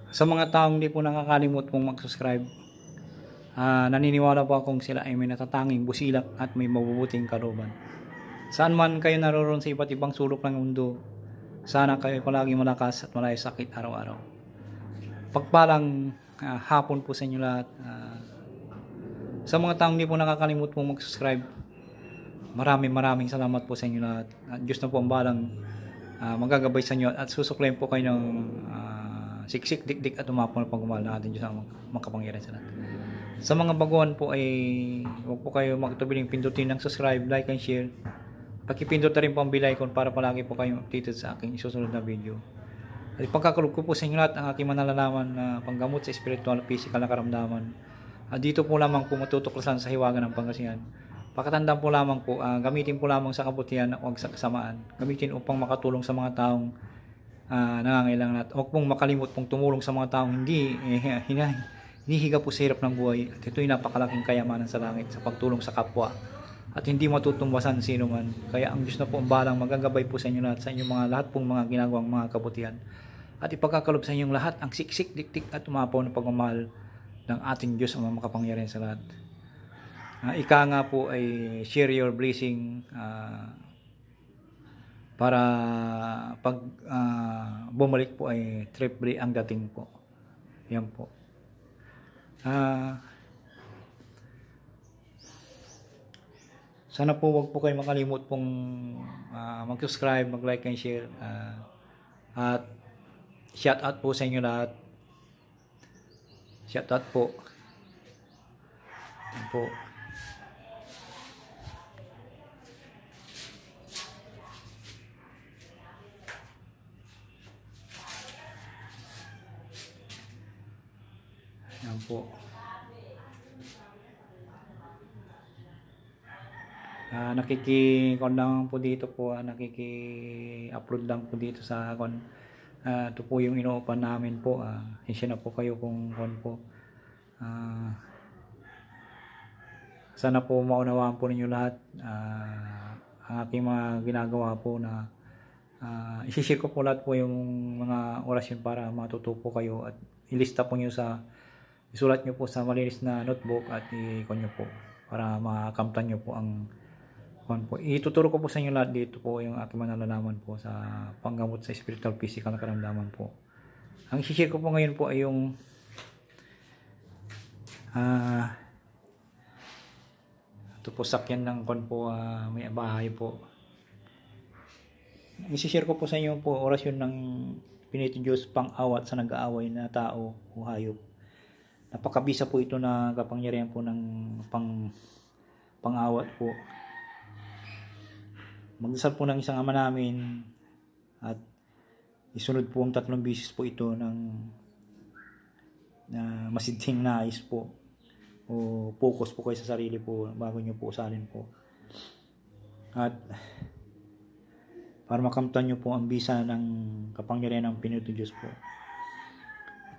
Sa mga taong di po nakakalimot pong mag-subscribe, naniniwala po akong sila ay may natatanging busilak at may mabubuting kalooban. Saan man kayo naroon sa iba't ibang sulok ng mundo, sana kayo palagi malakas at malay sakit araw-araw. Pagpalang hapon po sa inyo lahat. Sa mga taong di po nakakalimot pong mag-subscribe, maraming salamat po sa inyo lahat. At Diyos na po ang balang magagabay sa inyo at susuklayin po kayo ng siksik, dikdik at umapon na pagmamahal na ating Diyos ang makapangyarihan sa lahat. Sa mga baguhan po ay huwag po kayo magtubiling pindutin ng subscribe, like and share. Pakipindot na rin po ang bell icon para palagi po kayo updated sa aking isusunod na video. At ipagkakalog ko po sa inyo lahat ang aking manalalaman na panggamot sa spiritual at physical na karamdaman. At dito po lamang po matutuklasan sa hiwaga ng Pangasinan. Pakatandaan po lamang po, gamitin po lamang sa kabutihan at huwag sa kasamaan. Gamitin upang makatulong sa mga taong nangangailangan at huwag pong makalimot pong tumulong sa mga taong hindi hinihiga po sa hirap ng buhay. At ito'y napakalaking kayamanan sa langit sa pagtulong sa kapwa at hindi matutumbasan sino man. Kaya ang Diyos na po ang balang magagabay po sa inyo lahat sa inyong mga lahat pong mga ginagawang mga kabutihan. At ipagkakalob sa inyong lahat ang siksik, diktik at umapaw na pagmamahal ng ating Diyos ang makapangyarihan sa lahat. Ika nga po ay share your blessing para pag bumalik po ay triple ang dating po. Yan po. Sana po wag po kayo makalimot pong mag-subscribe, mag-like and share. At shout out po sa inyo lahat. Shout out po. Yan po. Yan po. Nakiki-upload lang po dito po, nakiki-upload lang po dito sa ito po yung inuupan namin po. Hensya na po kayo kung po. Sana po maunawaan po ninyo lahat ang aking mga ginagawa po na isishare ko po lahat po yung mga orasyon para matuto po kayo at ilista po nyo isulat nyo po sa malinis na notebook at i-ikon nyo po para makamtan nyo po ang po. Ituturo ko po sa inyo lahat dito po yung aking manalalaman po sa panggamot sa spiritual physical na karamdaman po. Ang i-share ko po ngayon po ay yung ito po sakyan ng po, may bahay po. I-share ko po sa inyo po orasyon ng Pinito Diyos pang-awat sa nag-aaway na tao o hayop. Napakabisa po ito na kapangyarihan po ng pang-awat po. Magdasal po ng isang ama namin at isunod po ang 3 beses po ito ng masidhing nais po o focus po kayo sa sarili po bago nyo po usalin po. At para makamtan nyo po ang bisa ng kapangyarihan ng Pinito Diyos po.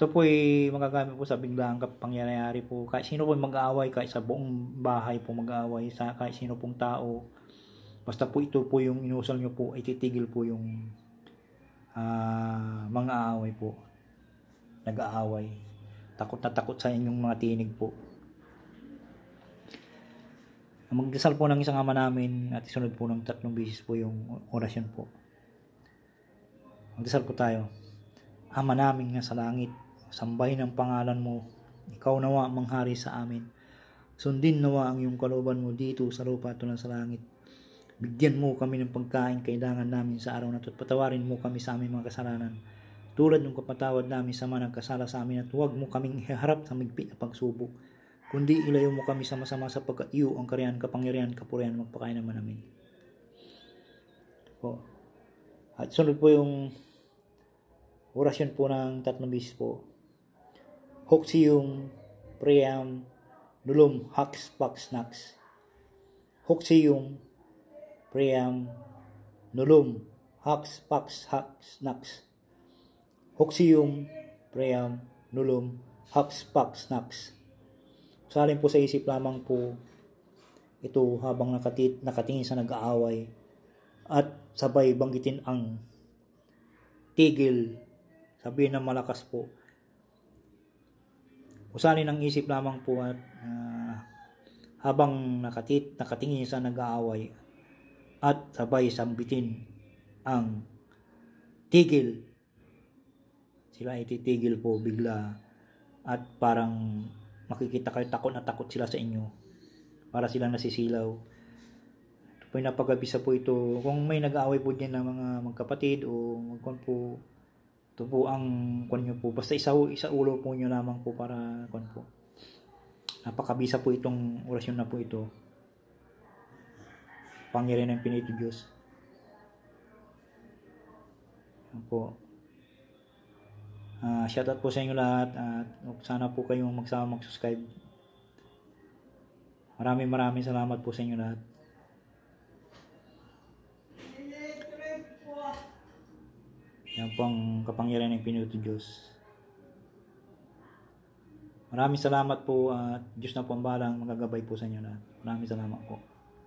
Ito po ay magagamit po sa biglaang kapangyarihan po. Kahit sino po mag-aaway, kahit sa buong bahay po mag-aaway, kahit sino pong tao. Basta po ito po yung inusal nyo po, ay titigil po yung mga aaway po. Nag-aaway. Takot na takot sa inyong mga tinig po. Magdasal po ng isang ama namin at isunod po ng 3 beses po yung orasyon po. Magdasal po tayo. Ama namin nga sa langit, sambahin ang pangalan mo. Ikaw nawa manghari sa amin. Sundin nawa ang iyong kalooban mo dito sa lupa tulad sa langit. Bigyan mo kami ng pagkain kailangan namin sa araw na ito at patawarin mo kami sa aming mga kasalanan. Tulad ng kapatawad namin sa mga nagkasala sa amin at huwag mo kaming iharap sa migpit na pagsubok. Kundi ilayo mo kami sa masama sapagkat iyo ang kariyan, kapangyarihan, kapurihan, magpakain naman namin. Po. At sunod po yung orasyon po ng 3 beses po. Hoksiyum, Priam, Nulum, Haks, Paks, Naks. Hoksiyum, Priam, Nulum, Haks, Paks, Haks, Naks. Hoksiyum, Priam, Nulum, Haks, Paks, Naks. Salin po sa isip lamang po ito habang nakatingin sa nag-aaway at sabay banggitin ang tigil. Sabihin ng malakas po, usalin ang isip lamang po at habang nakatingin sa nag-aaway at sabay sambitin ang tigil. Sila ay titigil po bigla at parang makikita kayo takot na takot sila sa inyo. Para silang nasisilaw. Ito po yung napagabisa po ito. Kung may nag-aaway po dyan ng mga magkapatid o magkon po, ito po ang kon nyo po. Basta isa ulo po nyo lamang po para kon po. Napakabisa po itong orasyon na po ito. Pangyarihan ng pinito Diyos. Yan po. Shoutout po sa inyo lahat at sana po kayong mag-subscribe. Maraming salamat po sa inyo lahat. Yan po ang kapangyarihan ng pinito Diyos. Maraming salamat po at Diyos na po ang bahalang magagabay po sa inyo lahat. Maraming salamat po.